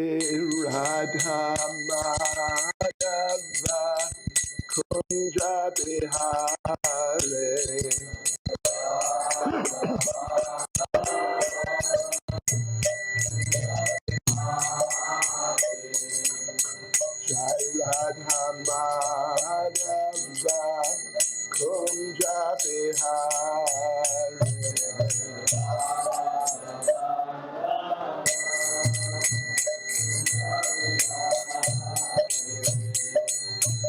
Radha Madhava Kunja Bihare Jai Radha Madhava Kunja Bihare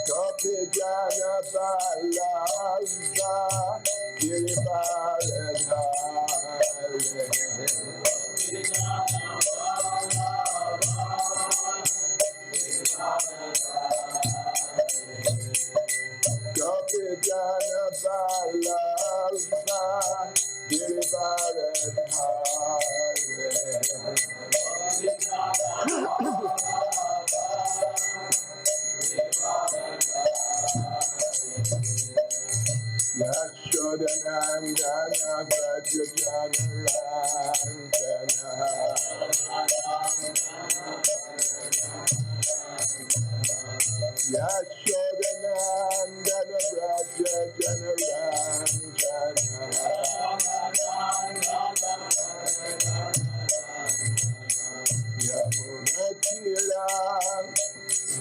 Gopi Jana Balava Giribaladhare Gopi Jana Balava Yashodanandana Vrajajana Randana Yashodanandana Vrajajana Randana Yamunatira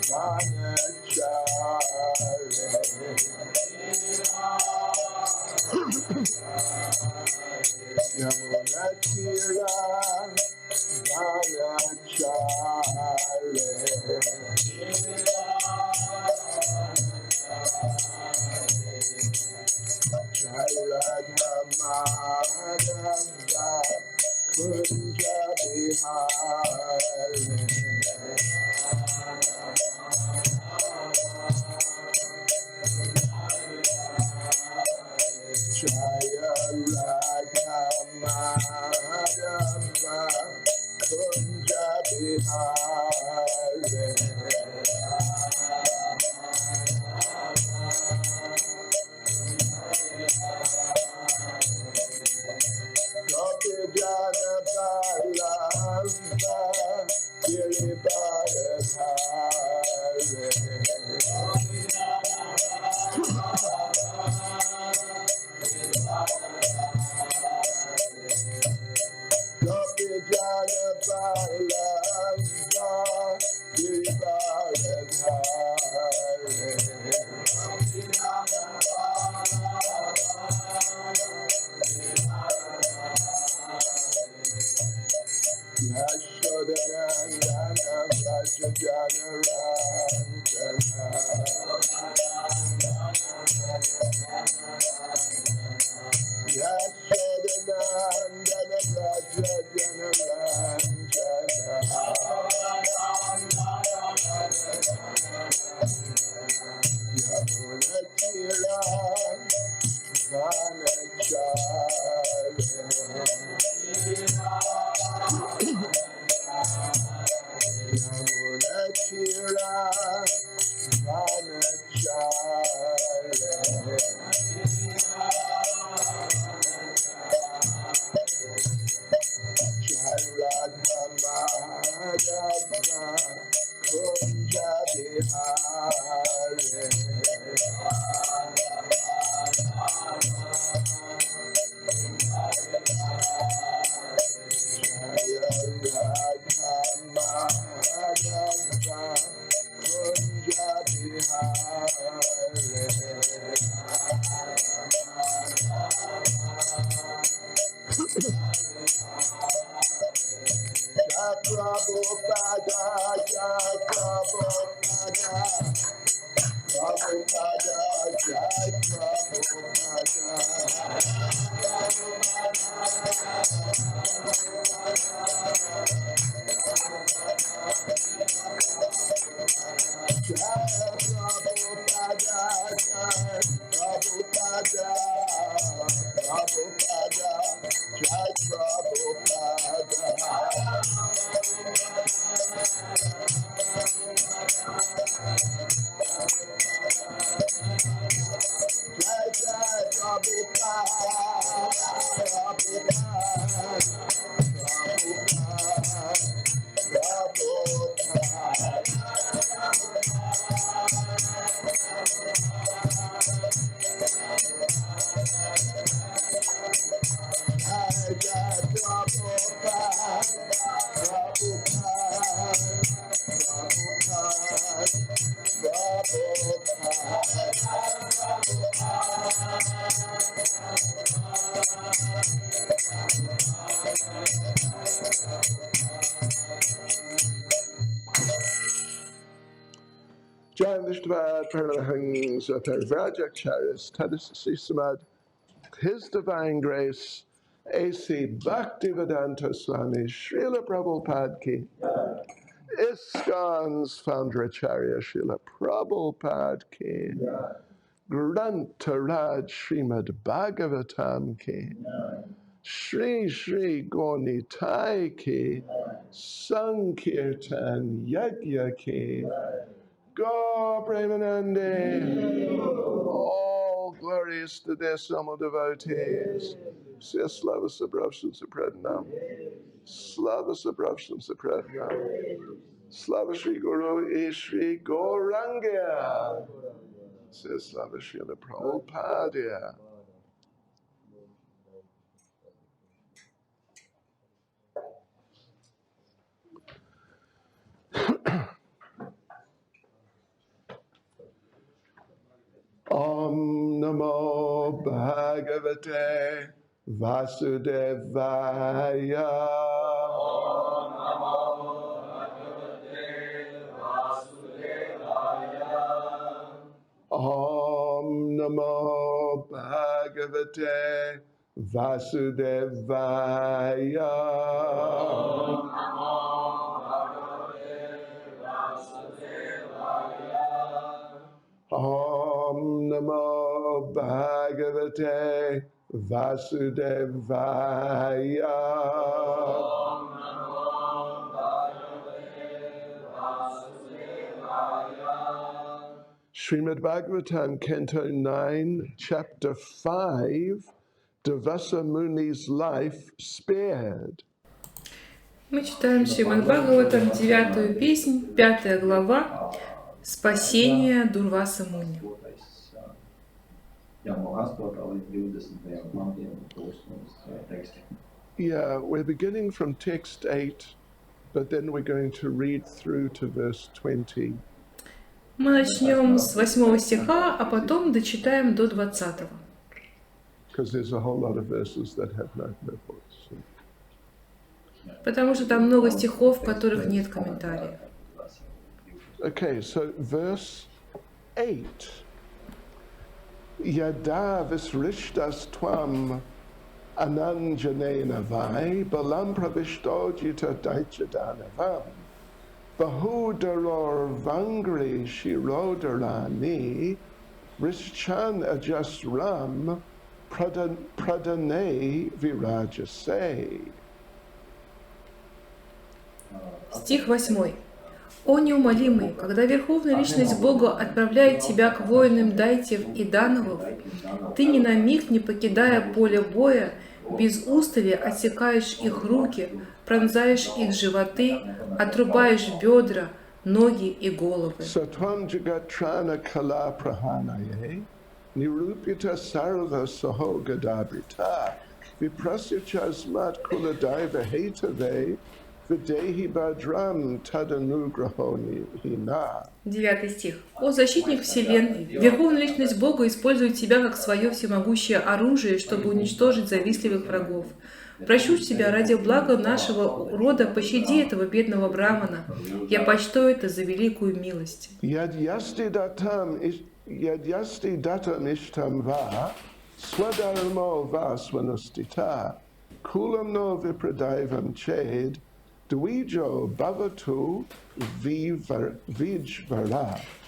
Vanachare Yamunatira Vanachare Jai Radha Madhava Kunja Bihare Jaya Radha Madhava Kunja Bihare Gopi Jana Balava Giribaladhare Gopi Jana Balava Giribaladhare Yashodanandana Vrajajana Randana Yashodanandana Vrajajana Randana Yamunatira Vanachare Yamunatira Vanachare Jai Radha Madhava Kunja Bihare Jaya Radha Madhava Kunja Bihare Prabhupada, Jai Prabhupada, Prabhupada, Jai Prabhupada. Jai Prabhupada, Jai Prabhupada, Prabhupada, Jai Prabhupada. Janvishtvad Pranahang Satarvajacharis Tadasi Samad, His Divine Grace, A.C. Bhaktivedanta Swami Srila Prabhupada Ki, ISKCON's founder Acharya Srila Prabhupada Ki, Grantaraj Shrimad-Bhagavatam Ki, Shri Shri Gonitai Ki, Sankirtan Yajna Ki, Go Premanande, all glories to their Samo devotees. Slava Sabrapsham Supradnam, Slava Sabrapsham Supradnam, Slava Shri Guru Ishri Gorangya, Slava Srila Prabhupada. Om Namo Bhagavate Vasudevaya. Om Namo Bhagavate Vasudevaya. Om Namo Bhagavate Vasudevaya. Om Namo Bhagavate Vasudevaya. Om Namo Bhagavate Vasudevaya. Om Namo Bhagavate Vasudevaya. Shrimad-Bhagavatam, Canto 9, Chapter 5, Durvasу Muni's life spared. Мы читаем Шримад-Бхагаватам, 9-ю песнь, 5 глава, Спасение Дурвасы Муни. Yeah, we're beginning from text 8, but then we're going to read through to verse 20. Мы начнем с 8 стиха, а потом дочитаем до 20. Because there's a whole lot of verses that have no purpose. Потому что там много стихов, в которых нет комментариев. Okay, so verse 8. Yada visrishtas tvam ananjanena vai balam pravishtojita daichadanavam bahudalor vangri shirodarani rischan ajasram pradane virajase. Стих 8. «О неумолимый, когда Верховная Личность Бога отправляет тебя к воинам Дайтев и Дановов, ты ни на миг не покидая поле боя, без устали отсекаешь их руки, пронзаешь их животы, отрубаешь бедра, ноги и головы». Девятый стих. «О защитник Вселенной, Верховная Личность Бога использует тебя как свое всемогущее оружие, чтобы уничтожить завистливых врагов. Прошу тебя ради блага нашего рода, пощади этого бедного брамана. Я почту это за великую милость».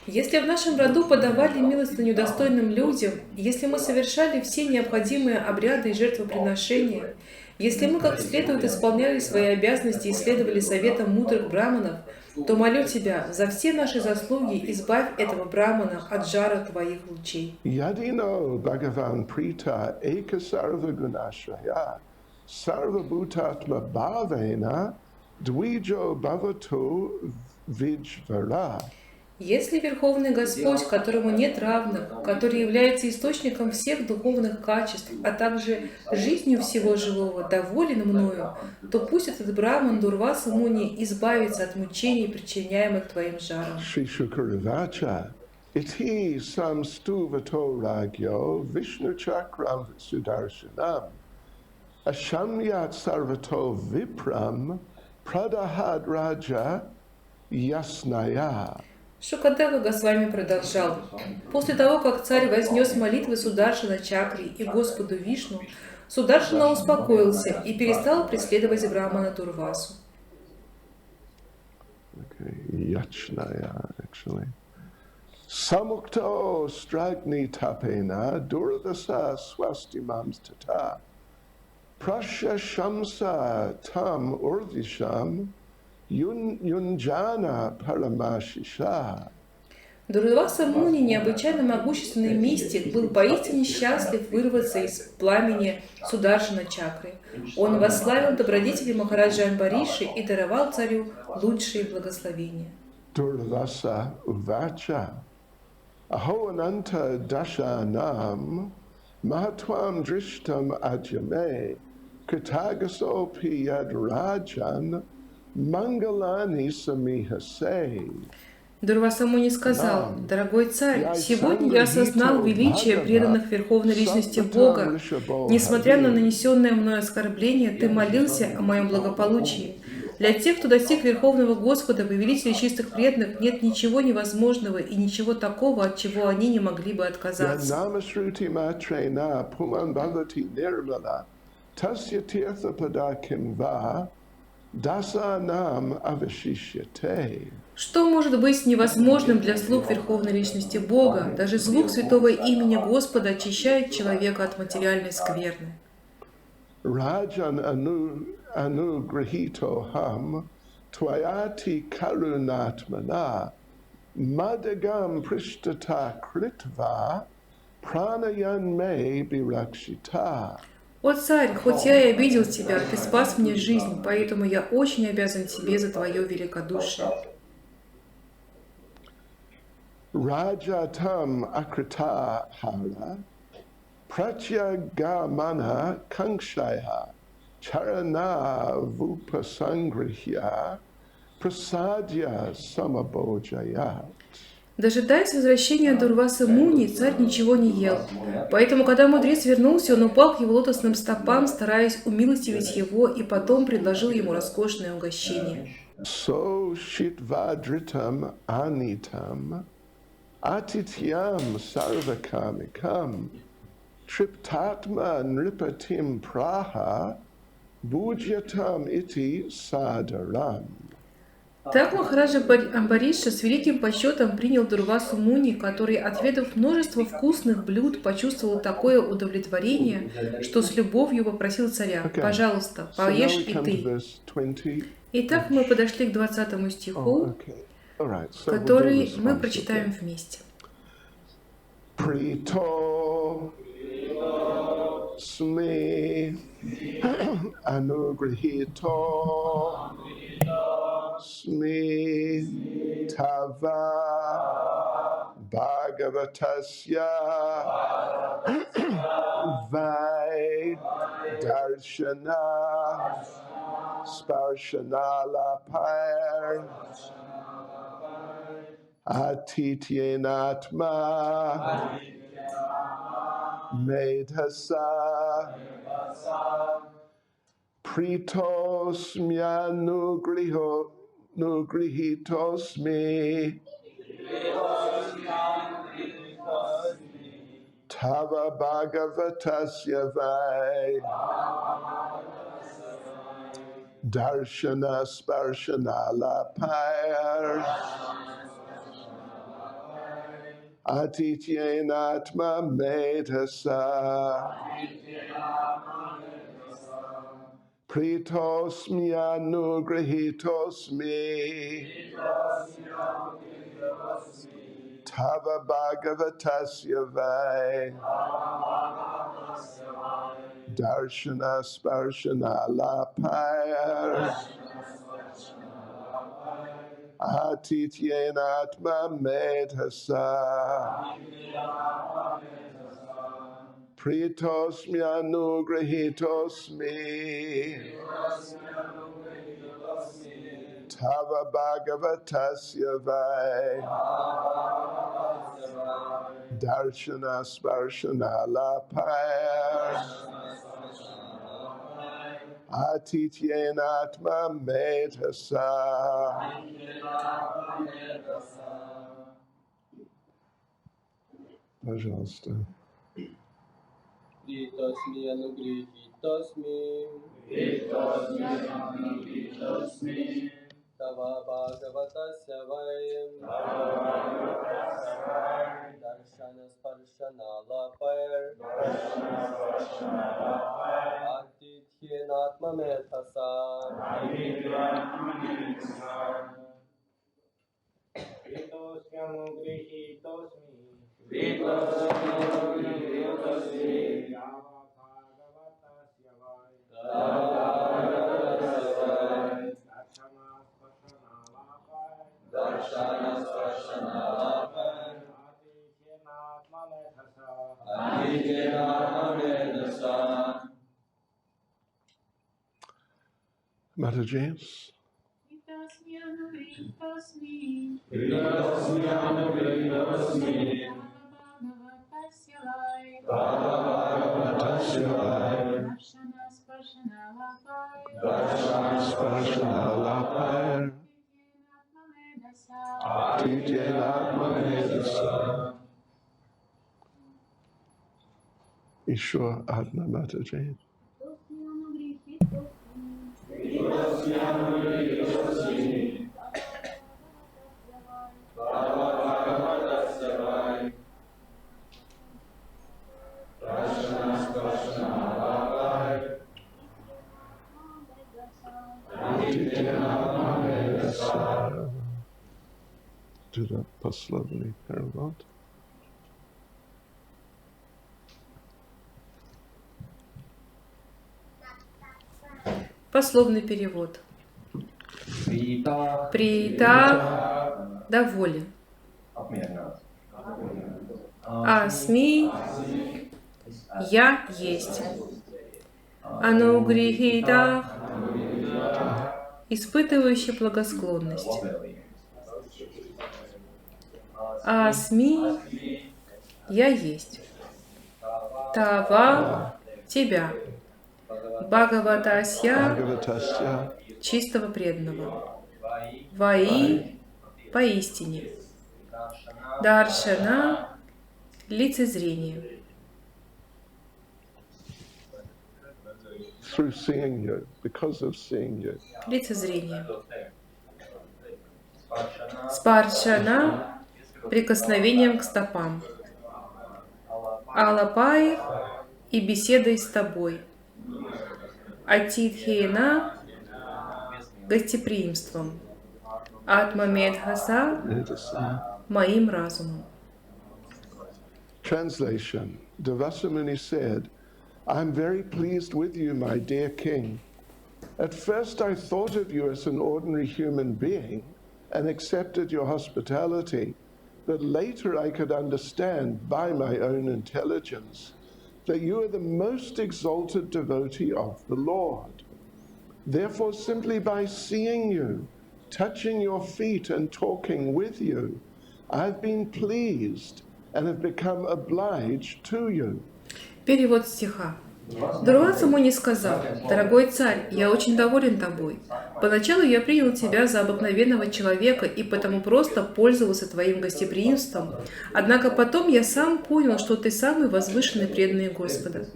Если в нашем роду подавали милостыню достойным людям, если мы совершали все необходимые обряды и жертвоприношения, если мы как следует исполняли свои обязанности и следовали советам мудрых браманов, то молю тебя, за все наши заслуги избавь этого брамана от жара твоих лучей. Yadino Bhagavan Prita Ekasarva Gunashraya Sarva Bhutatma Bhavena Dvijo Bhavatu Vijvara. Если Верховный Господь, которому нет равных, который является источником всех духовных качеств, а также жизнью всего живого, доволен мною, то пусть этот браман Дурвасу Муни избавится от мучений, причиняемых твоим жаром. Iti samstuvato ragyo Vishnu chakram sudarshanam Ashamyat sarvato vipram Pradahad raja ясная. Шукадева Госвами продолжал. После того, как царь вознес молитвы Сударшана чакре и Господу Вишну, Сударшана успокоился и перестал преследовать Брамана Дурвасу. Ясная, actually. Samukto stragni tapena Durvasa swastimams tata Prasha shamsa tam urdisham Юнджана Парамашиша. Дурвасу Муни, необычайно могущественный мистик, был поистине счастлив вырваться из пламени Сударшана чакры. Он восславил добродетели Махараджа Амбариши и даровал царю лучшие благословения. Дурваса Увача Ахоананта Дашанам Махатвам Дриштам Аджаме Катагасо Пияд Раджан Мангалани Самихасей. Дурвасу Муни сказал: «Дорогой царь, сегодня я осознал величие преданных Верховной Личности Бога. Несмотря на нанесенное мной оскорбление, ты молился о моем благополучии. Для тех, кто достиг Верховного Господа, повелителя чистых преданных, нет ничего невозможного и ничего такого, от чего они не могли бы отказаться». Что может быть невозможным для слуг Верховной Личности Бога? Даже звук святого имени Господа очищает человека от материальной скверны. Раджан ануграхитохам тваяти карунатмана мадагам приштата критва пранаян мей биракшита. «О царь, хоть я и обидел тебя, ты спас мне жизнь, поэтому я очень обязан тебе за твое великодушие». Раджатам акрита хара пратьягамана канкшая чарана вупасангрихья прасадья самабоджая. Дожидаясь возвращения Дурвасу Муни, царь ничего не ел. Поэтому, когда мудрец вернулся, он упал к его лотосным стопам, стараясь умилостивить его, и потом предложил ему роскошное угощение. So shitvadritam anitam atithyam sarvakamikam triptatma nripatim praha bujyatam iti sadaram. Так Махараджа Амбариша с великим почетом принял Дурвасу Муни, который, отведав множество вкусных блюд, почувствовал такое удовлетворение, что с любовью попросил царя: «Пожалуйста, поешь и ты». Итак, мы подошли к 20 стиху, который мы прочитаем вместе. Smi Tava Bhagavatasya Vai Darshana Sparshanala Pair Atityenatma Medhasa Pritosmyanugrihtosmi Tava Bhagavatasya Vai Darshana Sparshanala Pair Atityenatma Medhasa Pritosmyanugrihtosmi Tava Bhagavatasya Vai Darshana Sparshana Lapayar Atityena atma medhasa Pritosmi anugrahitosmi Tava Bhagavatasya vai Darshana Sparshana Lapaya Atityena atma medhasa Пожалуйста. Притосми анугрихитосми Тава Бхагаватасya ваем Даршана Спаршана Лапайр Атитхенатма Метаса Притосми анугрихитосми Mother James. Еще одна Mother James. Do that пословный перевод. Пословный перевод. Прита доволен. Асми я есть. Анугрихита испытывающий благосклонность. Асми я есть. Тава тебя. Бхагаватасья чистого преданного. Ваи поистине. Даршана лицезрение. Through seeing you, because of seeing you. Лицезрение. Спаршана прикосновением к стопам. Алапай и беседой с тобой. Атитхена гостеприимством. Атма Медхаса моим разумом. Translation. Durvasу Muni said, I'm very pleased with you, my dear king. At first I thought of you as an ordinary human being and accepted your hospitality, but later I could understand by my own intelligence that you are the most exalted devotee of the Lord. Therefore, simply by seeing you, touching your feet and talking with you, I've been pleased and have become obliged to you. Перевод стиха. Дурвасу Муни сказал: «Дорогой царь, я очень доволен тобой. Поначалу я принял тебя за обыкновенного человека и потому просто пользовался твоим гостеприимством. Однако потом я сам понял, что ты самый возвышенный преданный Господа.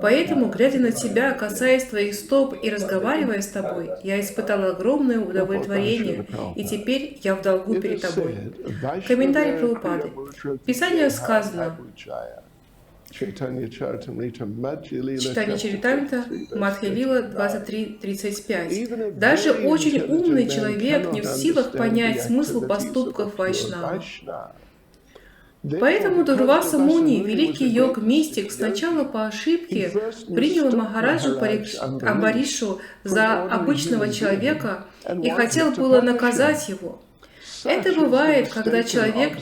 Поэтому, глядя на тебя, касаясь твоих стоп и разговаривая с тобой, я испытал огромное удовлетворение, и теперь я в долгу перед тобой». Комментарий Прабхупады. В Писании сказано: Чайтанья Чаритамрита Мадхя-лила 23:35. Даже очень умный человек не в силах понять смысл поступков вайшнава. Поэтому Дурвасу Муни, великий йог-мистик, сначала по ошибке принял Махараджу Амбаришу за обычного человека и хотел было наказать его. Это бывает, когда человек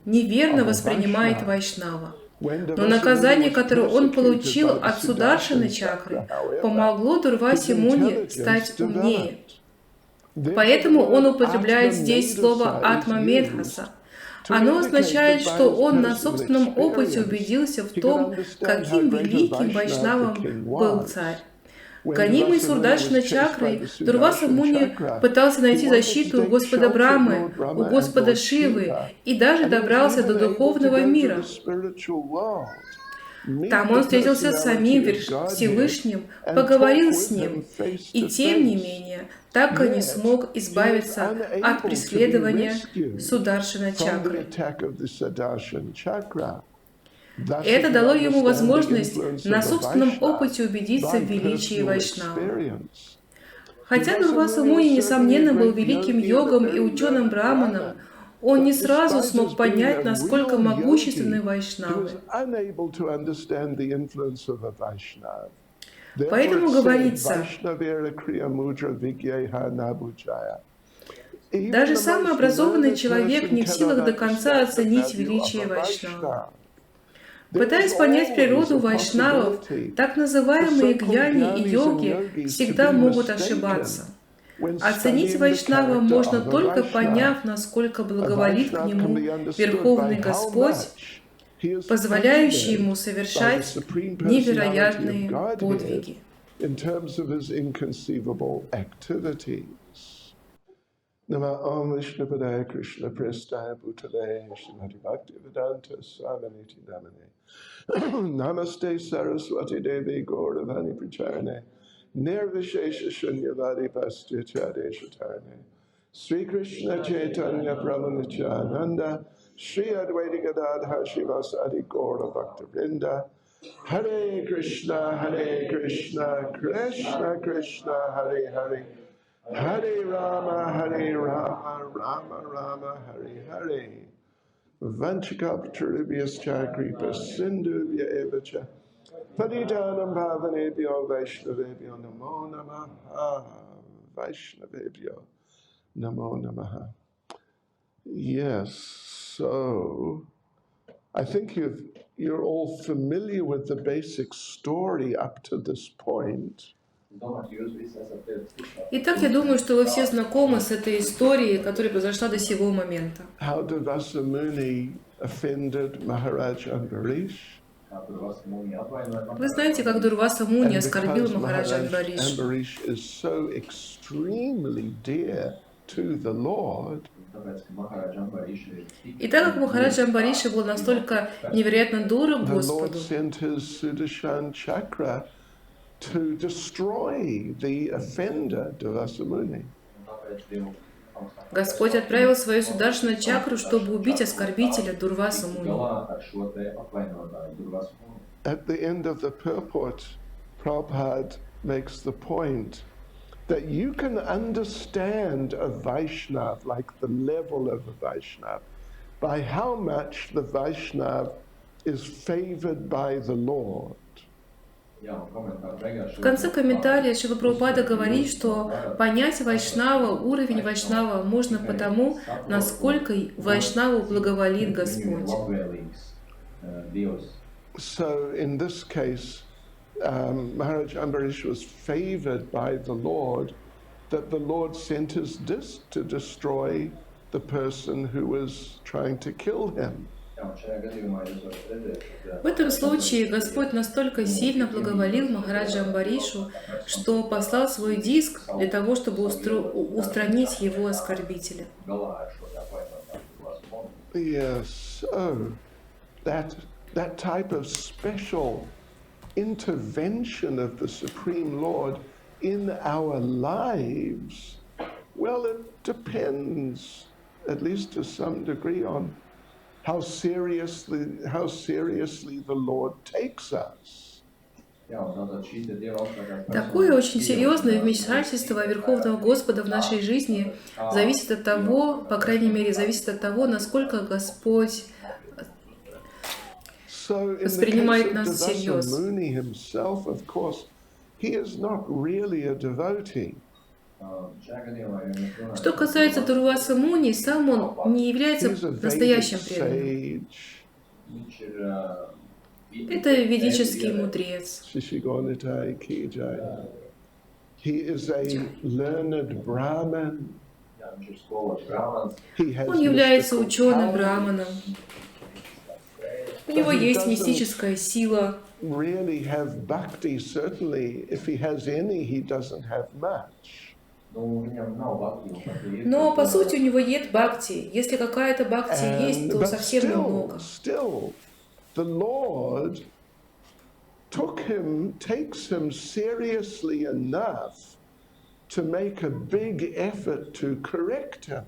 неверно воспринимает вайшнава. Но наказание, которое он получил от сударшины чакры, помогло Дурвасе Муни стать умнее. Поэтому он употребляет здесь слово «атма-медхаса». Оно означает, что он на собственном опыте убедился в том, каким великим вайшнавом был царь. Гонимый сурдаршина чакрой, Дурвасу Муни пытался найти защиту у Господа Брамы, у Господа Шивы и даже добрался до духовного мира. Там он встретился с самим Всевышним, поговорил с ним, и тем не менее так и не смог избавиться от преследования сударшина чакры. Это дало ему возможность на собственном опыте убедиться в величии вайшнава. Хотя Дурвасу Муни, несомненно, был великим йогом и ученым браманом, он не сразу смог понять, насколько могущественны вайшнавы. Поэтому говорится, даже самый образованный человек не в силах до конца оценить величие вайшнава. Пытаясь понять природу вайшнавов, так называемые гьяни и йоги всегда могут ошибаться. Оценить вайшнава можно только поняв, насколько благоволит к нему Верховный Господь, позволяющий ему совершать невероятные подвиги. Nama Om Vishnu Padaya Krishna Prestaya Bhutale Srimati Bhakti Vedanta Swami Namane Namaste Saraswati Devi Gauravani Pracharane Nirvishesha Shunyavadi Pastichade Shatarane Sri Krishna Chaitanya Prabhu Nityananda Sri Advaita Gadadhar Shivasadi Gaura Bhakta Vrinda Hare Krishna Krishna Krishna Hare Hare Hare Rama, Rama Rama, Hare Hare. Vanchakaptarubhyas chakripa sindhubhya evacha. Paditanam bhavanebhyo vaishnavebhyo namo namaha. Vaishnavebhyo namo namaha. Yes, so I think you're all familiar with the basic story up to this point. Итак, я думаю, что вы все знакомы с этой историей, которая произошла до сего момента. How Durvasу Muni offended Maharaj Ambarish. Вы знаете, как Дурвасу Муни оскорбил Махараджа Амбариш. Is so extremely dear to the Lord. И так как Махараджа Амбариша был настолько невероятно дорог Господу, to destroy the offender, Durvasу Muni. Господь отправил свою сударшину чакру, чтобы убить оскорбителя Дурвасу Муни. At the end of the purport, Prabhupada makes the point that you can understand a Vaishnav, like the level of a Vaishnav, by how much the Vaishnav is favored by the Lord. В конце комментария Шрила Прабхупада говорит, что понять вайшнава, уровень вайшнава можно потому, насколько вайшнаву благоволит Господь. So in this case, Maharaj Ambarish was favored by the Lord, that the Lord sent his disc to destroy the person who was trying to kill him. В этом случае Господь настолько сильно благоволил Махараджа Амбаришу, что послал свой диск для того, чтобы устранить его оскорбителя. Yes, so that type of special intervention of the Supreme Lord in our lives, well, it depends, at least to some degree, on how seriously the Lord takes us. Такое очень серьезное вмешательство Верховного Господа в нашей жизни зависит от того, по крайней мере, зависит от того, насколько Господь воспринимает нас всерьез. Что касается Дурвасы Муни, сам он не является He's a Vedic настоящим преданным. sage. Это ведический мудрец. Shishigonitai ki jai. He is a learned Brahmin. He has Он является mystical ученым power. браманом. У него есть мистическая сила. Really have bhakti. Certainly, if he has any, he doesn't have much. Но по сути у него нет бхакти. Если какая-то бхакти есть, то But совсем немного. still, the Lord takes him seriously enough to make a big effort to correct him.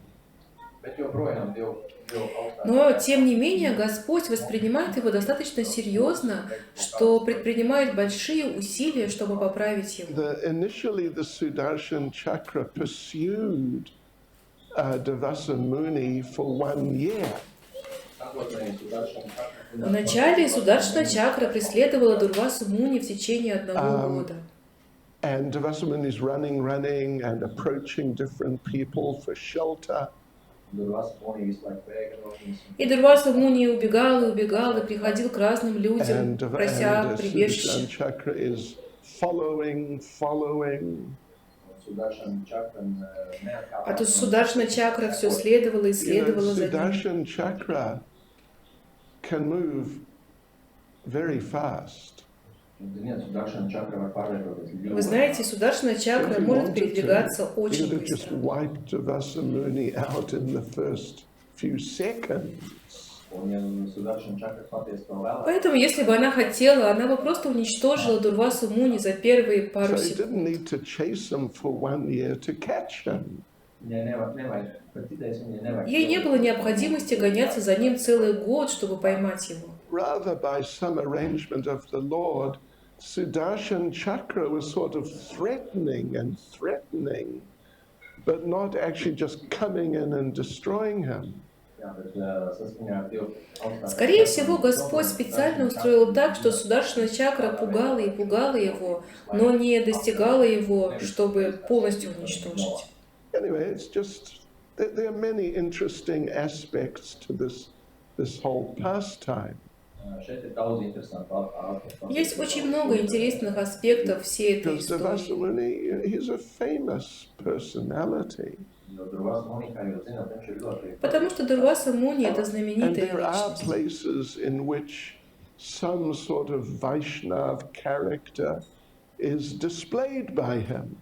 Но, тем не менее, Господь воспринимает его достаточно серьезно, что предпринимает большие усилия, чтобы поправить его. Initially, the Sudarshan chakra pursued Durvasу Muni for 1 year. Вначале Сударшана чакра преследовала Дурвасу Муни в течение 1 года. And Durvasу Muni is running and approaching different people for shelter. И Дурвасу Муни убегал и приходил к разным людям, прося прибежище. And chakra is following. А тут Сударшана чакра все следовала и следовала за ним. Sudarshan chakra can move very fast. Вы знаете, Сударшана чакра может передвигаться очень быстро. Поэтому, если бы она хотела, она бы просто уничтожила Дурвасу Муни за первые пару секунд. Ей не было необходимости гоняться за ним целый год, чтобы поймать его. Rather, by some arrangement of the Lord, Sudarshan chakra was sort of threatening, but not actually just coming in and destroying him. Скорее всего, Господь специально устроил так, что Сударшана чакра пугала его, но не достигала его, чтобы полностью уничтожить. Anyway, it's just there are many interesting aspects to this whole pastime. Есть очень много интересных аспектов всей этой Because Durvasу истории. Muni, he's a famous personality. Потому что Дурваса Муни — это And знаменитая there are личность. places in which some sort of Vaishnav character is displayed by him.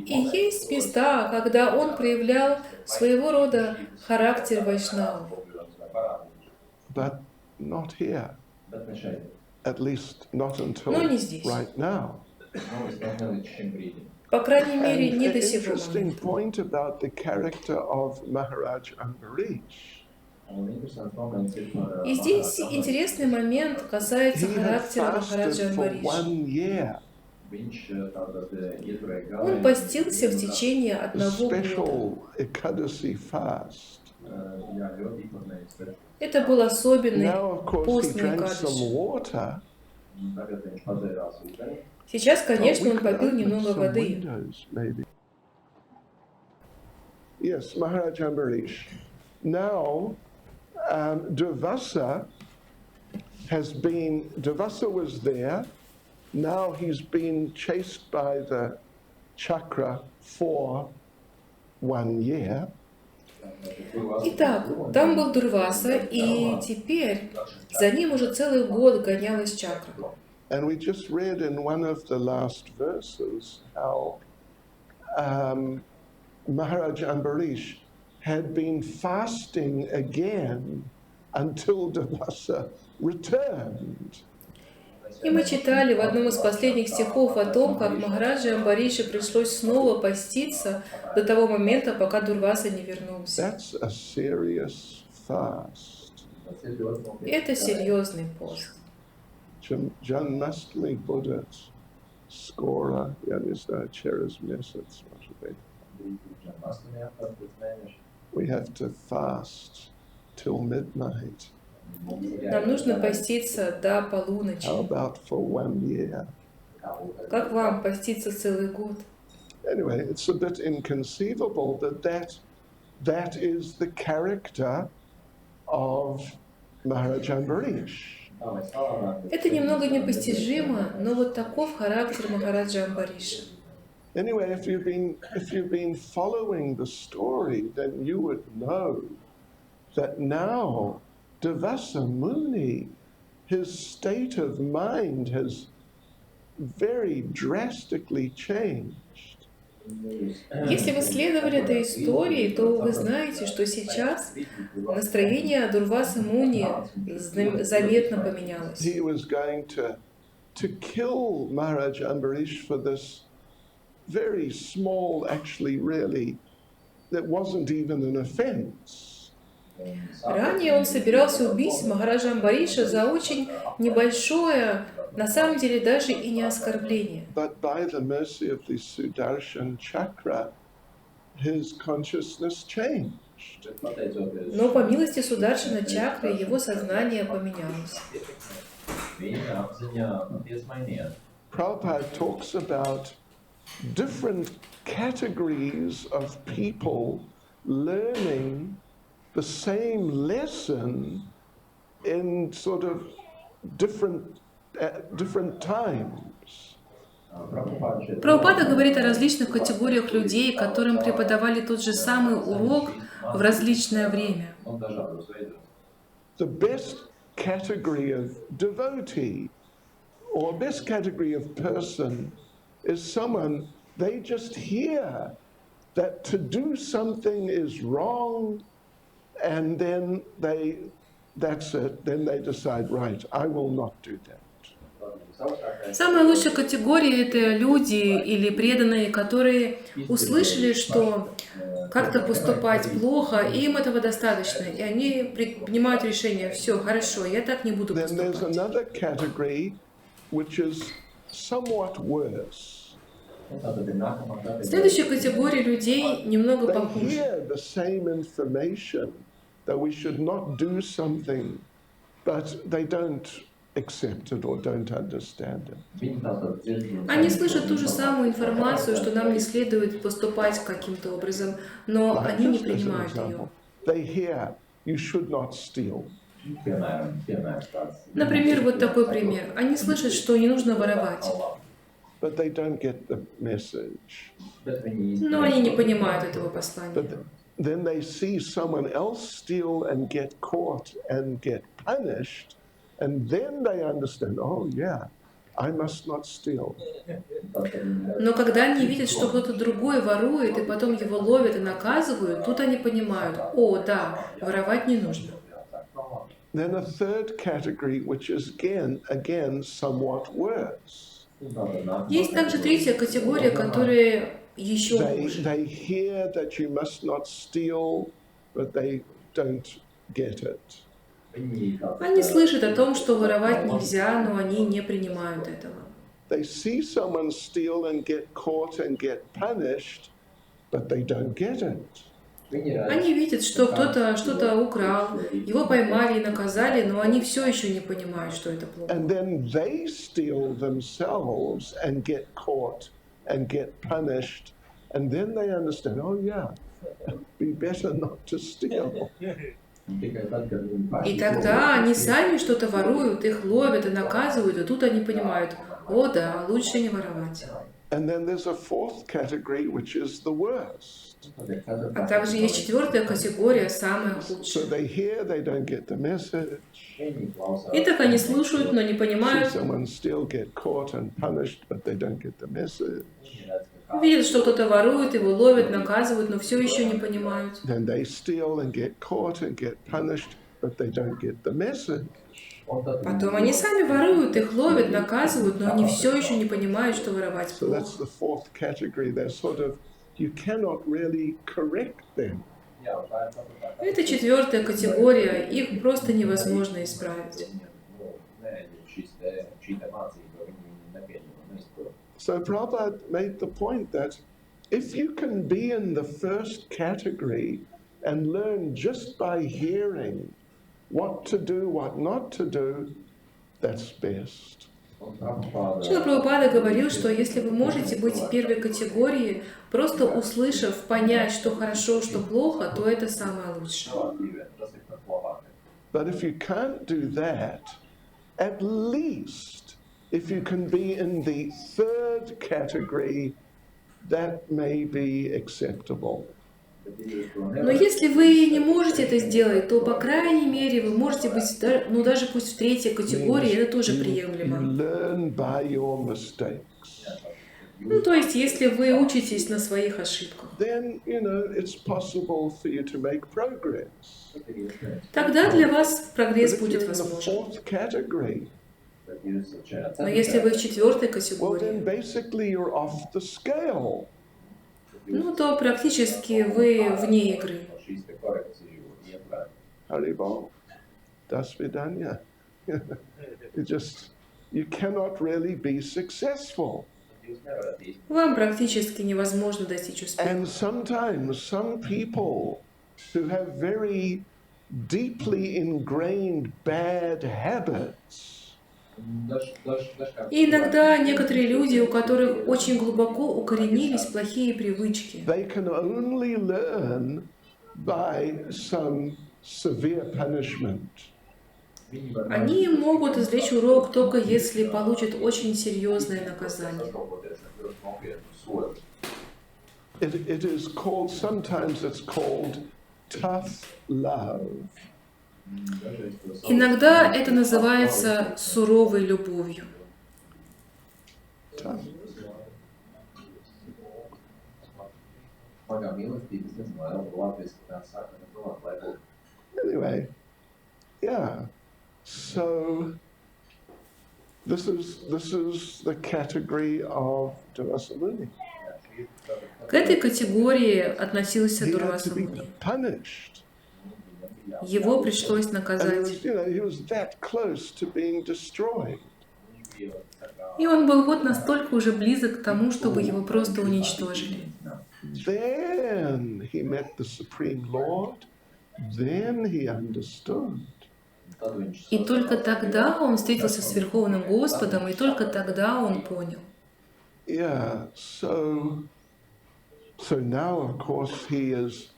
И есть места, когда он проявлял своего рода характер вайшнава. But not here. At least not until Но не здесь. right now. По крайней мере, And не an до сего interesting момента. point about the character of Maharaj Ambarish. И здесь интересный момент касается He had характера Махараджа fasted for Амбариша. 1 year. Он постился в течение A 1 года. special Ekadasi fast. Это был особенный Now, of course, he постный drank кадыш. some water. Сейчас, конечно, We он could попил open немного some воды. windows, maybe. Yes, Maharaj Ambarish. Now, Durvasa was there. Now he's been chased by the chakra for 1 year. Итак, там был Дурваса, и теперь за ним уже целый год гонялась чакра. And we just read in one of the last verses how Maharaj Ambarish had been fasting again until Durvasa returned. И мы читали в одном из последних стихов о том, как Махараджи Амбарише пришлось снова поститься до того момента, пока Дурваса не вернулся. That's a serious fast. Это серьезный пост. Janmastami будет скоро, я не знаю, через месяц, может быть. We have to fast till midnight. Нам нужно поститься до полуночи. How about for 1 year? Как вам поститься целый год? Anyway, it's a bit inconceivable that is the character of Maharaj Ambarish. Это немного непостижимо, но вот таков характер Махараджа Амбариша. Anyway, if you've been following the story, then you would know that now Durvasу Muni, his state of mind has very drastically changed. Если вы следовали этой истории, то вы знаете, что сейчас настроение Дурвасу Муни заметно поменялось. He was going to kill Maharaj Ambarish for this very small, actually, really, that wasn't even an offense. Ранее он собирался убить Махараджа Амбариша за очень небольшое, на самом деле даже и не оскорбление. But by the mercy of the Sudarshan chakra, his consciousness changed. Но по милости Сударшана чакры его сознание поменялось. Prabhupada talks about different categories of people learning the same lesson in sort of different times. Прабхупада говорит о различных категориях людей, которым преподавали тот же самый урок в различное время. The best category of devotee or best category of person is someone, they just hear that to do something is wrong, and then that's it, then they decide, right, I will not do that. Самая лучшая категория — это люди или преданные, которые услышали, что как-то поступать плохо, и им этого достаточно, и они принимают решение: все, хорошо, я так не буду Then there's поступать. another category which is somewhat worse. Следующая категория людей немного They похуже. hear the same information that we should not do something, but they don't accept it or don't understand it. Они слышат ту же самую информацию, что нам не следует поступать каким-то образом, но они не Just as an принимают ее. example, they hear you should not steal. Например, вот такой пример. Они слышат, что не нужно воровать, But they don't get the message. но они не понимают этого послания. But then they see someone else steal and get caught and get punished, and then they understand, oh yeah, I must not steal. Но когда они видят, что кто-то другой ворует, и потом его ловят и наказывают, тут они понимают: о, да, воровать не нужно. Then a third category, which is again somewhat worse. Есть также третья категория, которая еще хуже. They hear that you must not steal, but they don't get it. Они слышат о том, что воровать нельзя, но они не принимают этого. They see someone steal and get caught and get punished, but they don't get it. Они видят, что кто-то что-то украл, его поймали и наказали, но они все еще не понимают, что это плохо. And then they steal themselves and get caught and get punished, and then they understand, oh yeah, it'd be better not to steal. И тогда они сами что-то воруют, их ловят и наказывают, и тут они понимают: о да, лучше не воровать. And then there's a fourth category, which is the worst. А также есть четвертая категория, самая So худшая. they hear, they don't get the message. И так они слушают, но не See понимают. someone steal, get caught and punished, but they don't get the message. Видят, что кто-то ворует, его ловят, наказывают, но все еще не понимают. Then they steal and get caught and get punished, but they don't get the message. Потом они сами воруют, их ловят, наказывают, но они все еще не понимают, что воровать So плохо. that's the fourth category. They're sort of, you cannot really correct them. Это четвертая категория, их просто невозможно исправить. So Prabhupada made the point that if you can be in the first category and learn just by hearing what to do, what not to do, that's best. Шрила Прабхупада говорил, что если вы можете быть первой категории, просто услышав, понять, что хорошо, что плохо, то это самое лучшее. But if you can't do that, at least if you can be in the third category, that may be acceptable. Но если вы не можете это сделать, то, по крайней мере, вы можете быть, ну даже пусть в третьей категории, это тоже приемлемо. Learn by your mistakes. Ну, то есть, если вы учитесь на своих ошибках, Then, it's possible for you to make progress. тогда для вас прогресс But if будет you're in the возможен. fourth category, Но если вы в четвертой well, then категории, basically you're off the scale. ну, то практически вы вне игры. Haribol, das vidanya. You cannot really be successful. Вам практически невозможно достичь успеха. And sometimes some people who have very deeply ingrained bad habits, И иногда некоторые люди, у которых очень глубоко укоренились плохие привычки, they can only learn by some severe punishment. они могут извлечь урок только если получат очень серьезное наказание. It is called, sometimes it's called tough love. Иногда это называется суровой любовью. Tough. Anyway, yeah. So this is the category of Durvasу Muni. К этой категории относился He had to Дурвасу be Муни. punished. Его пришлось And наказать. he was that close to being destroyed. И он был вот настолько уже близок к тому, чтобы его просто уничтожили. Then he met the Supreme Lord. Then he understood. И только тогда он встретился с Верховным Господом, и только тогда он понял. Yeah, so now, of course, he is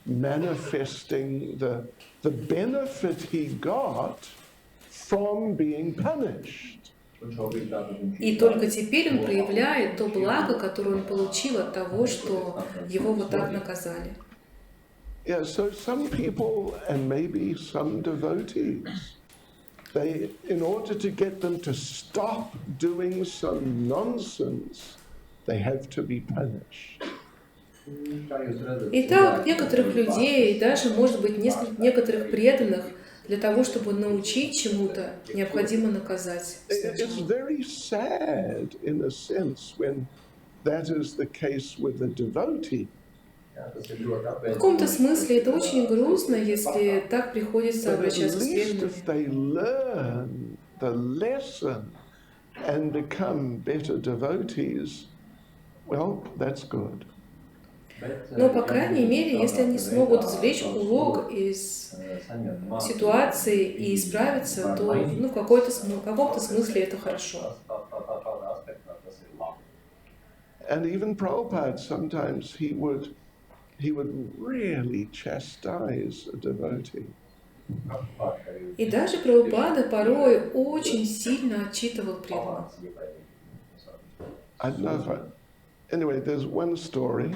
manifesting the benefit he got from being punished. И только теперь он проявляет то благо, которое он получил от того, что его вот так наказали. Yeah, so some people, and maybe some devotees, they, in order to get them to stop doing some nonsense, they have to be punished. Итак, некоторых людей, даже, может быть, некоторых преданных, для того, чтобы научить чему-то, необходимо наказать It's сначала. very sad, in a sense, when that is the case with a devotee. В каком-то смысле это очень грустно, если так приходится But at обращаться с least if преданными. they learn the lesson and become better devotees, well, that's good. Но, по крайней мере, если они смогут извлечь урок из ситуации и исправиться, то в каком-то смысле это хорошо. And even Prabhupada, sometimes he would really chastise a devotee. И даже Прабхупада порой очень сильно отчитывал преданных. I don't know if anyway, there's one story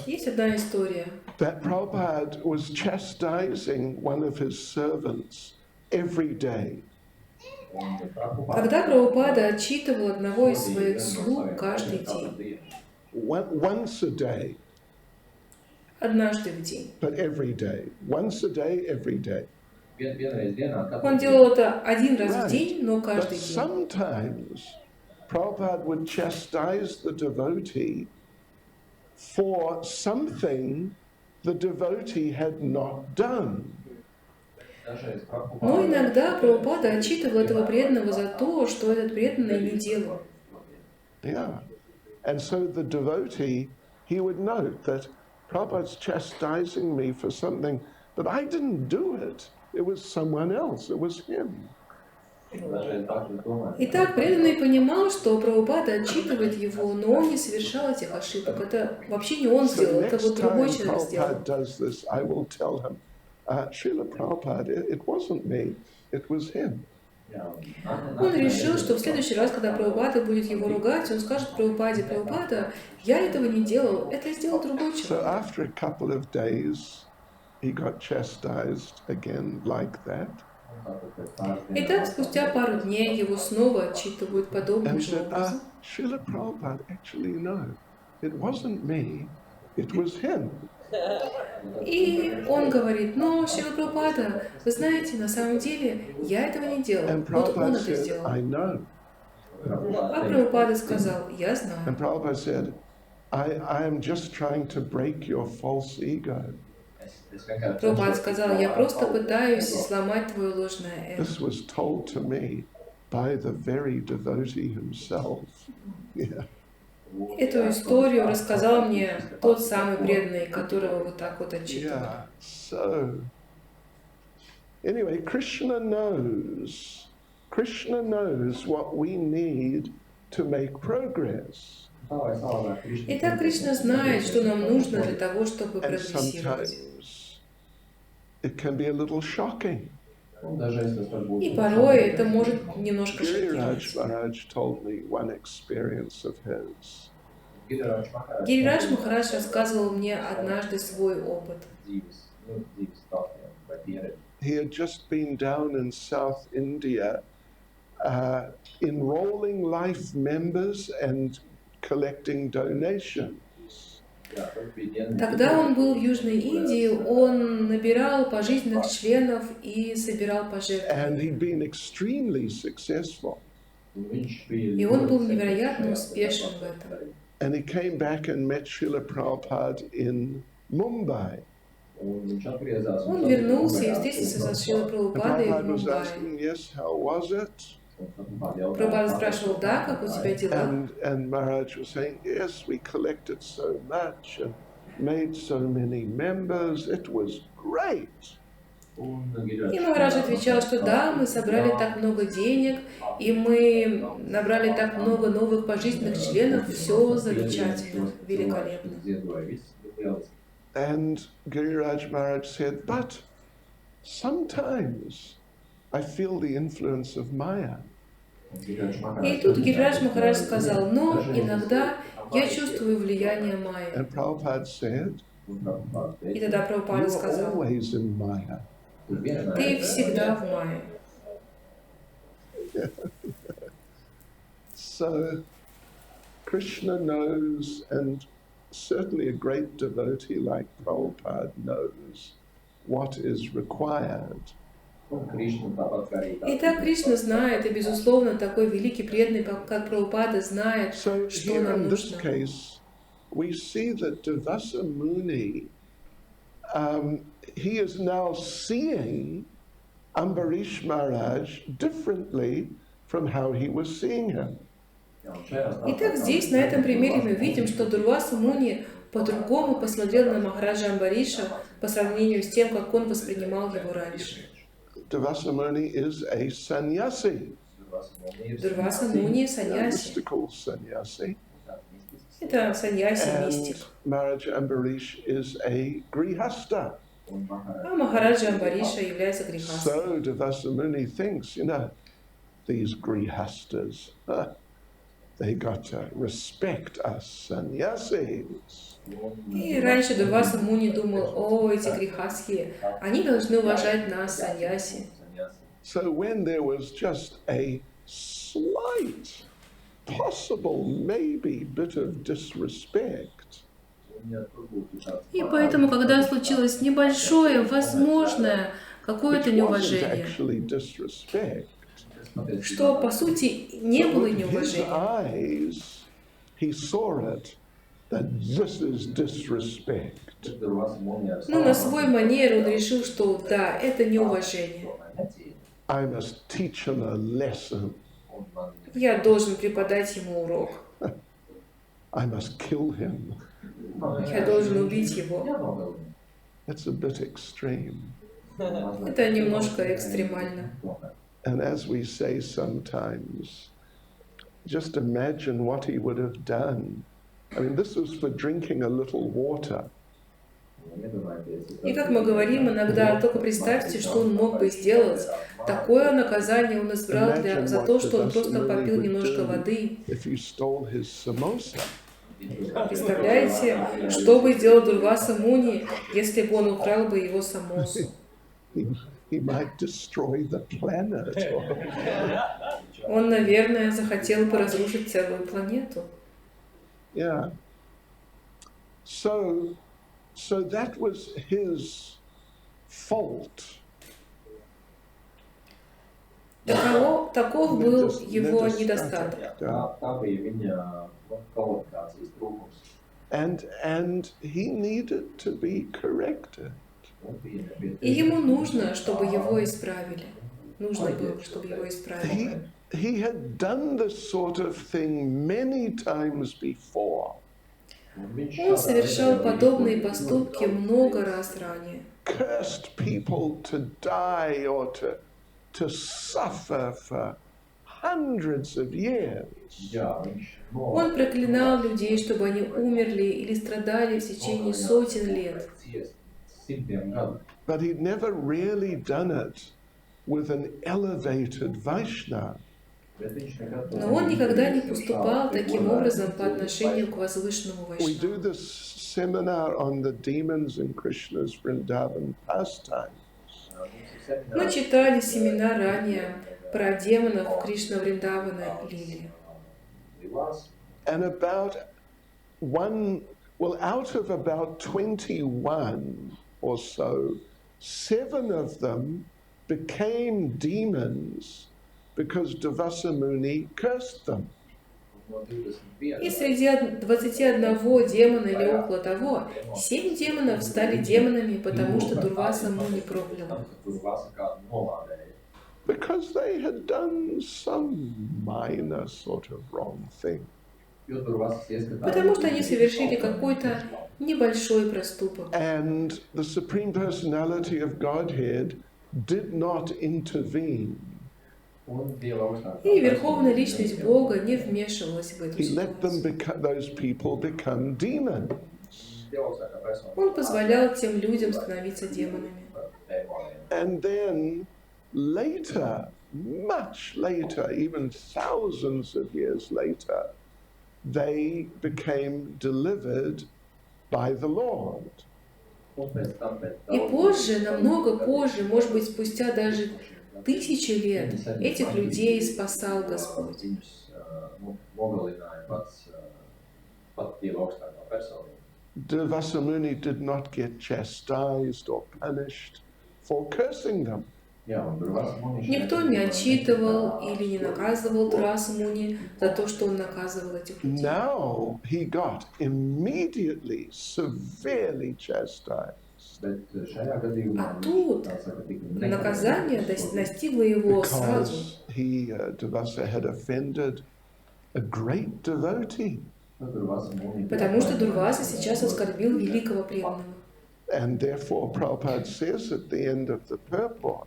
Есть одна история. that Prabhupada was chastising one of his servants every day. Когда Прабхупада отчитывал одного из своих слуг каждый день, Once a day, однажды в день. but every day. Once a day, every day. Он делал это один раз в день, но But каждый день. sometimes Prabhupada would chastise the devotee for something the devotee had not done. Но иногда Прабхупада отчитывал этого преданного за то, что этот преданный не делал. Yeah. And so the devotee, he would note that Prabhupada's chastising me for something, but I didn't do it. It was someone else. It was him. Итак, преданный понимал, что Прабхупада отчитывает его, но он не совершал этих ошибок. Это вообще не он So сделал, это next вот другой time человек сделал. Prabhupada does this, I will tell him, Srila Prabhupada, it wasn't me, it was him. Он решил, что в следующий раз, когда Прабхупада будет его ругать, он скажет Прабхупаде: Прабхупада, я этого не делал, это сделал другой So человек. after a couple of days, he got chastised again like that. Итак, спустя пару дней его снова отчитывают And подобным he же said, образом. Srila Prabhupada, actually no, it wasn't me, it was him. И он говорит: но, Шрила Прабхупада, вы знаете, на самом деле я этого не делал, And вот он Prabhupada это said, сделал. I know. А Прабхупада сказал: я And знаю. Prabhupada said, I am just trying to break your false ego. Прабхупада сказал: я просто пытаюсь сломать твое ложное эго. This was told to me by the very devotee himself. Yeah. Эту историю рассказал мне тот самый преданный, которого вот так вот отчитывали. Yeah. So, anyway, Krishna knows what we need to make progress. Итак, Кришна знает, что нам нужно для того, чтобы And прогрессировать. sometimes it can be a little shocking. И порой это может немножко Giriraj шокировать. Maharaj told me one experience of his. Гирирадж Махарадж рассказывал мне однажды свой опыт. He had just been down in South India enrolling life members and collecting donations. Тогда он был в Южной Индии, он набирал пожизненных членов и собирал And пожертвования. he'd been extremely successful. И он был невероятно успешен в этом. And he came back and met Srila Prabhupada in Mumbai. Он вернулся и встретился со Шрилой And Прабхупадой в Prabhupada was Мумбаи. asking, yes, how was it? Прабхупада спрашивал: да, как у тебя дела? And Maharaj was saying, yes, we collected so much and made so many members. It was great. И Махарадж отвечал, что да, мы собрали так много денег, и мы набрали так много новых пожизненных членов, все замечательно, великолепно. And Giriraj Maharaj said, but sometimes I feel the influence of Maya. И тут Гирирадж Махарадж сказал: но иногда я чувствую влияние майи. And Prabhupada said, И тогда Прабхупада you're сказал: always in Maya. ты всегда в майе. So Krishna knows, and certainly a great devotee like Prabhupada knows what is required. Итак, Кришна знает, и, безусловно, такой великий преданный, как Прабхупада, знает, So что here нам in this нужно. case, we see that Durvasу Muni, he is now seeing Ambarish Maharaj differently from how he was seeing him. Итак, здесь, на этом примере, мы видим, что Дурвасу Муни по-другому посмотрел на Махараджа Амбариша по сравнению с тем, как он воспринимал его раньше. Durvasу Muni is a sannyasi, Дурвасу Муни — a саньяси. mystical sannyasi, Это саньяси, and мистик. Maharaj Ambarish is a grihasta. А Махараджа Амбариша является грехастом. So Durvasу Muni thinks, these grihastas, they got to respect us sannyasis. И раньше Дурвасу Муни думал: о, эти грехастхи, они должны уважать нас, саньяси. So when there was just a slight, possible, maybe bit of disrespect, И поэтому, когда случилось небольшое, возможное, какое-то which wasn't неуважение, actually disrespect, что, по сути, не было with his неуважения, eyes, he saw it, that this is disrespect. но на свой манер он решил, что да, это неуважение. I must teach him a lesson. Я должен преподать ему урок. I must kill him. Я должен убить его. That's a bit extreme. Это немножко экстремально. And as we say sometimes, just imagine what he would have done. I mean, this was for drinking a little water. И как мы говорим иногда, только представьте, что он мог бы сделать. Такое наказание он избрал за то, что он просто попил немножко воды. Представляете, что бы сделал Дурвасу Муни, если бы он украл бы его самосу? Он, наверное, захотел бы разрушить целую планету. Yeah. So that was his fault. Таков был его недостаток. And he needed to be corrected. И ему нужно, чтобы его исправили. Нужно было, чтобы его исправили. He had done this sort of thing many times before. Он совершал подобные поступки много раз ранее. Cursed people to die or to suffer for hundreds of years. Он проклинал людей, чтобы они умерли или страдали в течение сотен лет. But he'd never really done it with an elevated Vaishnava. Но он никогда не поступал таким образом по отношению к возвышенному We do Вайшнаву. this seminar on the demons in Krishna's Vrindavan pastimes. Мы читали семинар ранее про демонов Кришна Вриндавана Лили. And out of about 21 or so, 7 of them became demons because Durvasу Muni cursed them. И среди 21 демона или около того, 7 демонов стали демонами, потому что Дурвасу Муни проклял. Because they had done some minor sort of wrong thing. Потому что они совершили какой-то небольшой проступок. And the Supreme Personality of Godhead did not intervene. И Верховная Личность Бога не вмешивалась в эту He let ситуацию. those people become demons. Он позволял тем людям становиться демонами. And then later, much later, even thousands of years later, they became delivered by the Lord. И позже, намного позже, может быть, спустя даже 1000 лет, этих людей спасал Господь. Durvasу Muni did not get chastised or punished for cursing them. Никто не отчитывал или не наказывал Дурвасу Муни за то, что он наказывал этих людей. Now he got immediately severely chastised. А тут наказание настигло его сразу. Because Durvasу had offended a great devotee. Потому что Дурваса сейчас оскорбил великого преданного. And therefore, Prabhupada says at the end of the purport,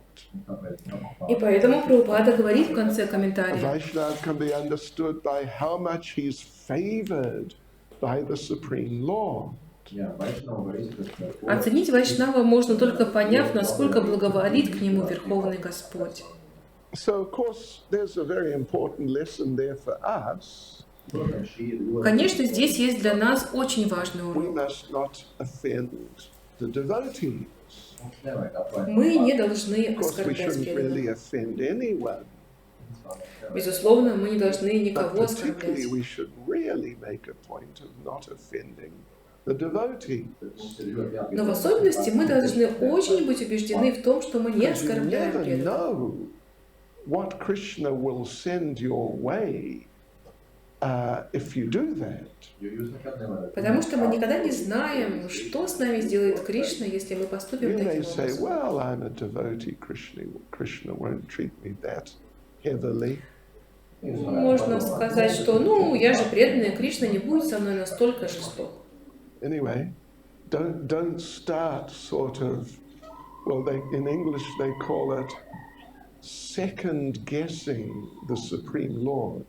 И поэтому Прабхупада говорит в конце комментария: Vaishnava can be understood by how much he's favored by the Supreme Lord. Оценить Вайшнава можно только поняв, насколько благоволит к нему Верховный Господь. So, of course, there's a very important lesson there for us. Конечно, здесь есть для нас очень важный We урок. must not offend the devotees. Мы не должны Of course, we оскорблять shouldn't преданных. really offend anyone. Безусловно, мы не должны But никого particularly, оскорблять. we should really make a point of not offending the devotees. Но в особенности мы должны очень быть убеждены в том, что мы не Because you оскорбляем never преданных. know what Krishna will send your way if you do that. Потому что мы никогда не знаем, что с нами сделает Кришна, если мы поступим You may таким say, образом. well, I'm a devotee, Krishna won't treat me that heavily. Можно сказать, что, я же преданный, Кришна не будет со мной настолько жесток. Anyway, don't start sort of, in English they call it second guessing the Supreme Lord.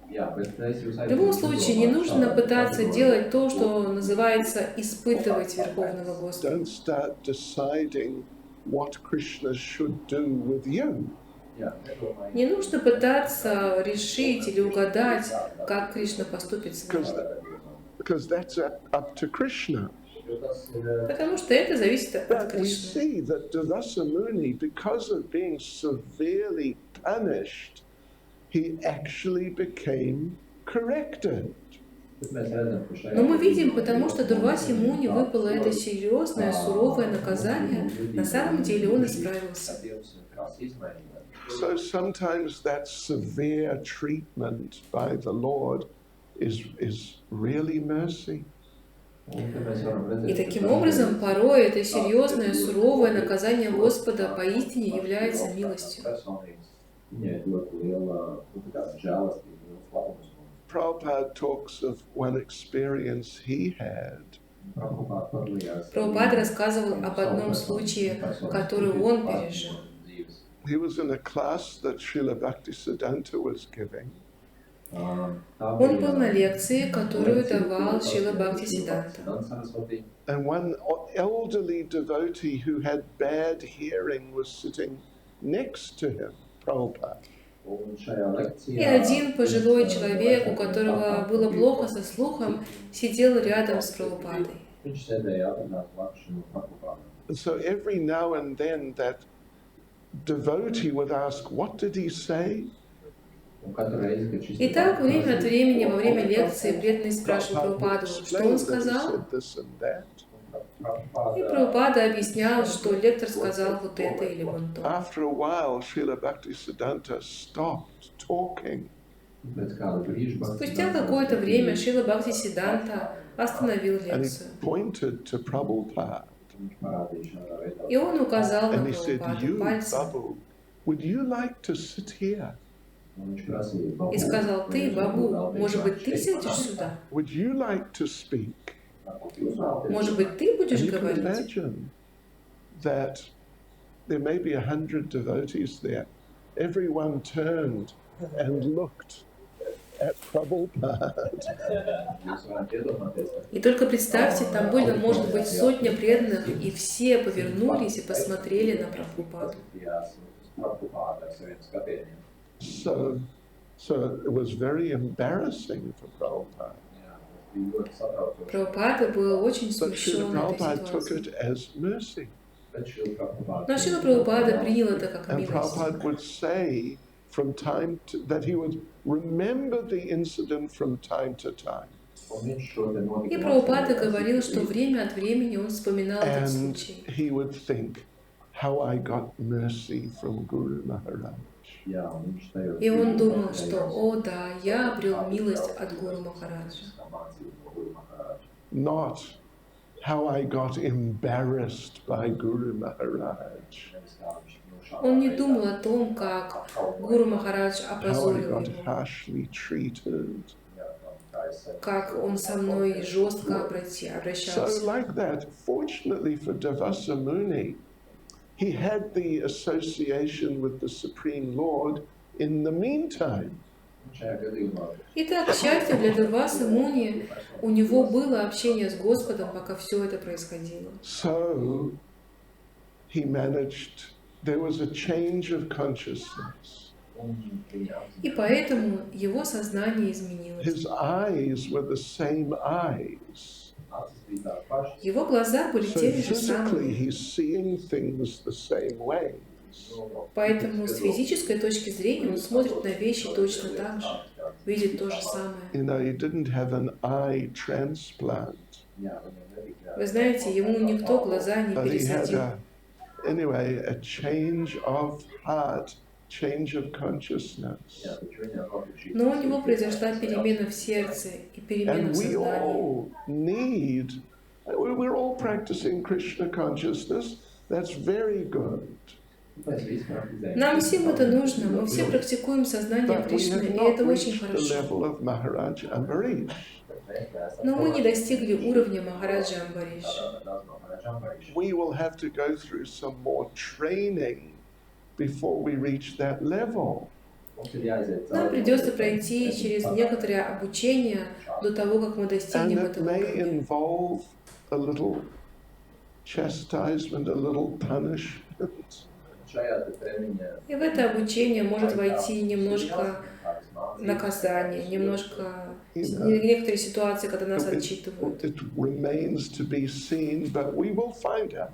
В любом случае, не нужно пытаться делать то, что называется испытывать Верховного Господа. Don't start deciding what Krishna should do with you. Не нужно пытаться решить или угадать, как Кришна поступит с вами. Because that's up to Krishna. Потому что это зависит от But we Кришны. see that Durvasу Muni, because of being severely punished, he actually became corrected. Но мы видим, потому что Дурвасе Муни выпало это серьезное, суровое наказание, на самом деле он исправился. So sometimes that severe treatment by the Lord is really mercy. И таким образом, порой это серьезное, суровое наказание Господа поистине является милостью. Prabhupada talks of one experience he had. Прабхупада рассказывал об одном случае, который он пережил. He was in a class that Srila Bhaktisiddhanta was giving. Он был на лекции, которую давал Шрила Бхактисиддханта. And one elderly devotee who had bad hearing was sitting next to him, Prabhupada. И один пожилой человек, у которого было плохо со слухом, сидел рядом с Прабхупадой. And so every now and then that devotee would ask, what did he say? Итак, время от времени во время лекции преданный спрашивал Прабхупаду, что он сказал? И Прабхупада объяснял, что лектор сказал вот это или вон то. After a while, Srila Bhaktisiddhanta stopped talking. Спустя какое-то время Шрила Бхактисиддханта остановил And he лекцию. pointed to Prabhupada. И он указал на And he said, Прабхупаду you, пальцем Babu, would you like to sit here? и сказал, ты, Бабу, может быть, ты сядешь сюда? Would you like to speak? Может быть, ты And будешь you can говорить? imagine that there may be 100 devotees there. Everyone turned and looked at Prabhupada. И только представьте, там было, может быть, сотня преданных, и все повернулись и посмотрели на Прабхупаду. So it was very embarrassing for Prabhupada. Прабхупада был очень But Srila смущен этой Prabhupada took ситуацией. it as mercy. Но Шрила Прабхупада принял это как And милость. Prabhupada would say from time to, that he would remember the incident from time to time. И Прабхупада говорил, что время от времени он вспоминал этот And случай. he would think, how I got mercy from Guru Maharaj. И он думал, что, о да, я обрел милость от Гуру Махараджа. Not how I got embarrassed by Guru Maharaj. Он не думал о том, как Гуру Махарадж How I опозорил got его, harshly treated. как он со мной жестко So обращался. like that, fortunately for Durvasу Muni, he had the association with the Supreme Lord in the meantime. Итак, к счастью для Дурвасы Муни, у него было общение с Господом, пока все это происходило. So he managed, there was a change of consciousness. И поэтому его сознание изменилось. His eyes were the same eyes. Его глаза были So теми же physically самыми. he's seeing things the same way. Поэтому с физической точки зрения он смотрит на вещи точно так же, видит то же самое. You know, he didn't have an eye transplant. Вы знаете, ему никто глаза не But he had пересадил. anyway, a change of heart, change of consciousness. Но у него произошла перемена в сердце и перемена And в we сознании. all need, we're all practicing Krishna consciousness. That's very good. Нам всем это нужно, мы все практикуем сознание But we Кришны, have и not это очень reached the хорошо. level of Maharaj Ambarish. Но мы не достигли уровня Махараджа Амбариша. We will have to go through some more training before we reach that level. Нам придется пройти через некоторое обучение до того, как мы And достигнем it этого may уровня. involve a little chastisement, a little punishment. И в это обучение может войти немножко наказание, немножко некоторые ситуации, когда нас отчитывают. It remains to be seen, but we will find out.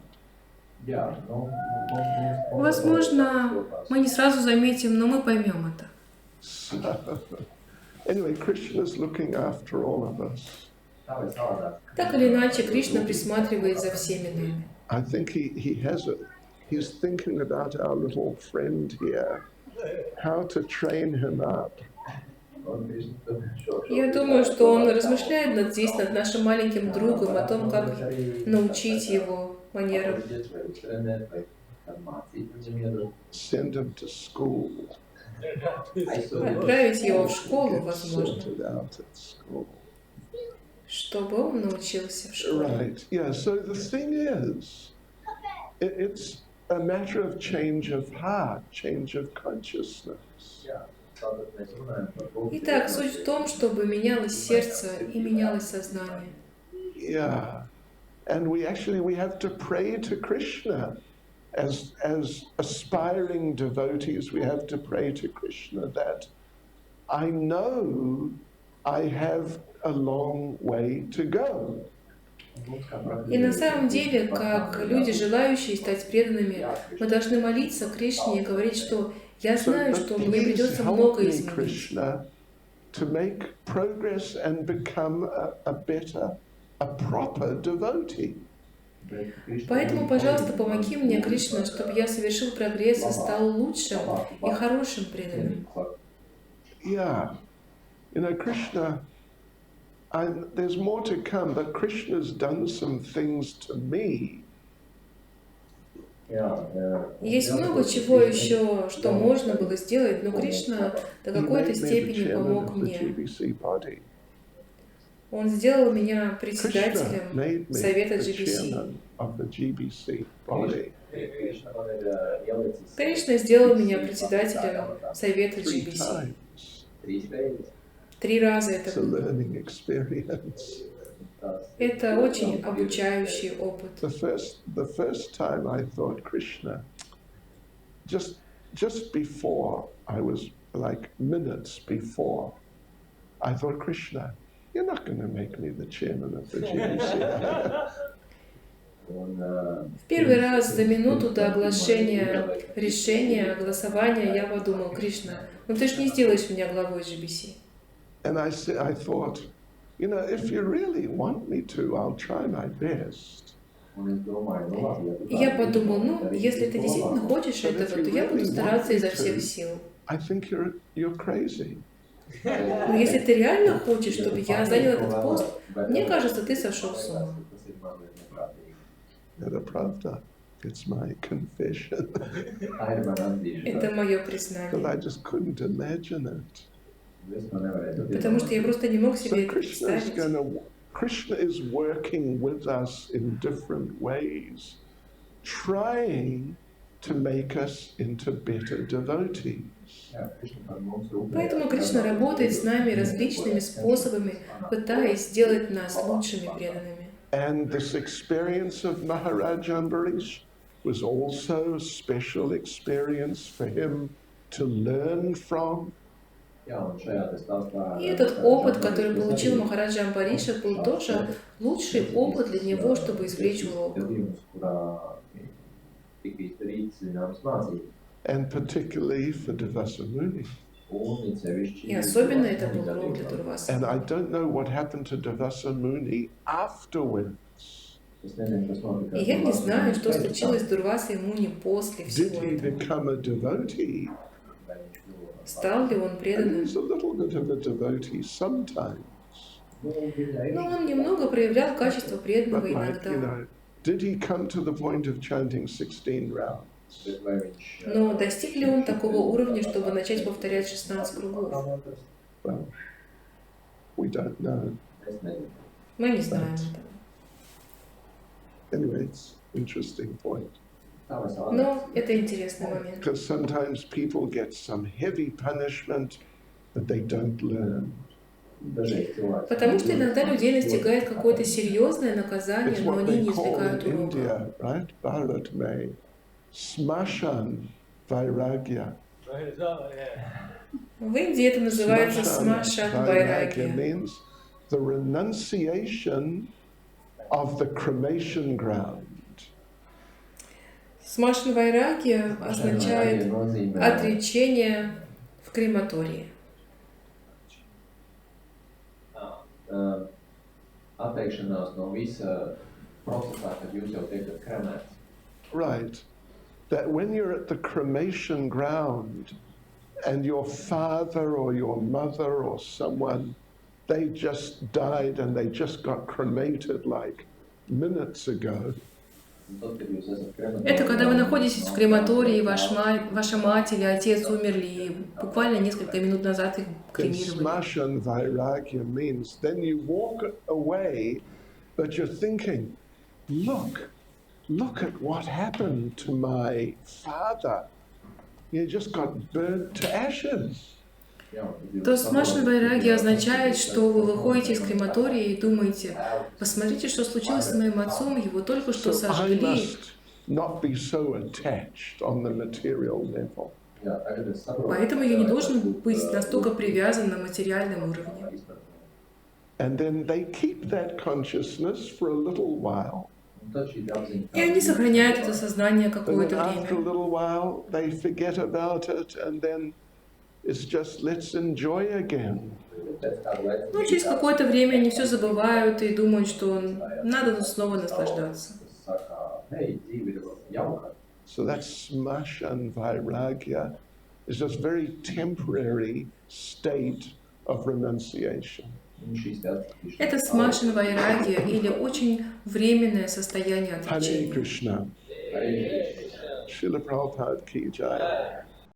Возможно, мы не сразу заметим, но мы поймем это. So, anyway, Krishna is looking after all of us. Так или иначе, Кришна присматривает за всеми нами. I think he's thinking about our little friend here, how to train him up. Я думаю, что он размышляет здесь над нашим маленьким другом, о том, как научить его манерам. Send him to school. Отправить его в школу, возможно, Sort it out at school. чтобы он научился в школе. Right, yeah, so the thing is, it's a matter of change of heart, change of consciousness. Итак, суть в том, чтобы менялось сердце и менялось сознание. Yeah, and we have to pray to Krishna. As aspiring devotees, we have to pray to Krishna that I know I have a long way to go. И на самом деле, как люди, желающие стать преданными, мы должны молиться Кришне и говорить, что я знаю, что мне придется многое изменить. To make progress and become a proper devotee. Поэтому, пожалуйста, помоги мне, Кришна, чтобы я совершил прогресс и стал лучшим и хорошим преданным. Yeah, you know, Krishna. There's more to come, but Krishna's done some things to me. Есть много чего еще, что можно было сделать, но Кришна до какой-то степени помог мне. Он сделал меня председателем Совета GBC. Кришна сделал меня председателем Совета GBC. 3 раза это было. Это очень обучающий опыт. The first time I thought Krishna, just before, I was like minutes before, I thought, Krishna, you're not going to make me the chairman of the GBC. В первый раз за минуту до оглашения решения, голосования, я подумал, Кришна, ну ты ж не сделаешь меня главой GBC. And I thought, you know, if you really want me to, I'll try my best. И я подумал, ну, если ты действительно хочешь этого, то я буду стараться изо всех сил. I think you're crazy. Но если ты реально хочешь, чтобы я занял этот пост, мне кажется, ты сошел с ума. Это правда. It's my confession. Это мое признание. Because I just couldn't imagine it. Потому что я просто не мог себе это представить. Krishna is working with us in different ways, trying to make us into better devotees. Поэтому Кришна работает с нами различными способами, пытаясь сделать нас лучшими преданными. And this experience of Maharaj Ambarish was also a special experience for him to learn from. И этот опыт, который получил Махараджа Амбариша, был тоже лучший опыт для него, чтобы извлечь урок. And particularly for Durvasу Muni. И особенно это был урок для Дурвасы. And I don't know what happened to Durvasу Muni afterwards. И я не знаю, что случилось с Дурвасой Муни после всего Did he этого. become a devotee? Стал ли он And преданным? he's a little bit of a devotee sometimes. Но он немного проявлял качество преданного But like, иногда. you know, did he come to the point of chanting 16 rounds? Но достиг ли он такого уровня, чтобы начать повторять 16 кругов? Well, we don't know. Мы не знаем этого. Anyway, it's an interesting point. Но это интересный момент. Because sometimes people get some heavy punishment, but they don't learn. Потому что иногда людей настигает какое-то серьезное наказание, It's но what они they не call извлекают in урока. India, right? Bharat may smashan vairagya. В Индии это называется Smashan смашан vairagya вайрагья. means the renunciation of the cremation ground. Смашан вайрагья означает отречение в крематории. Atteikšanās no visa procesā, kad jūs jau tiekat kremēts. Right. That when you're at the cremation ground and your father or your mother or someone, they just died and they just got cremated like minutes ago. Это когда вы находитесь в крематории, и ваша мать или отец умерли, и буквально несколько минут назад их Then кремировали. smashan vairagya means then you walk away, but you're thinking, look at what happened to my father. You just got burnt to ashes. То смашан вайрагья означает, что вы выходите из крематория и думаете, посмотрите, что случилось с моим отцом, его только что So I сожгли. must not be so attached on the material level. Поэтому я не должен быть настолько привязан на материальном уровне. And then they keep that consciousness for a little while. И они сохраняют это сознание And какое-то then after a время. little while, they forget about it, and then it's just let's enjoy again. Но через какое-то время они все забывают и думают, что надо снова наслаждаться. So that smashan vairagya is just very temporary state of renunciation. Это смашан вайрагья или очень временное состояние Hare отречения. Krishna. Srila Prabhupada ki jai.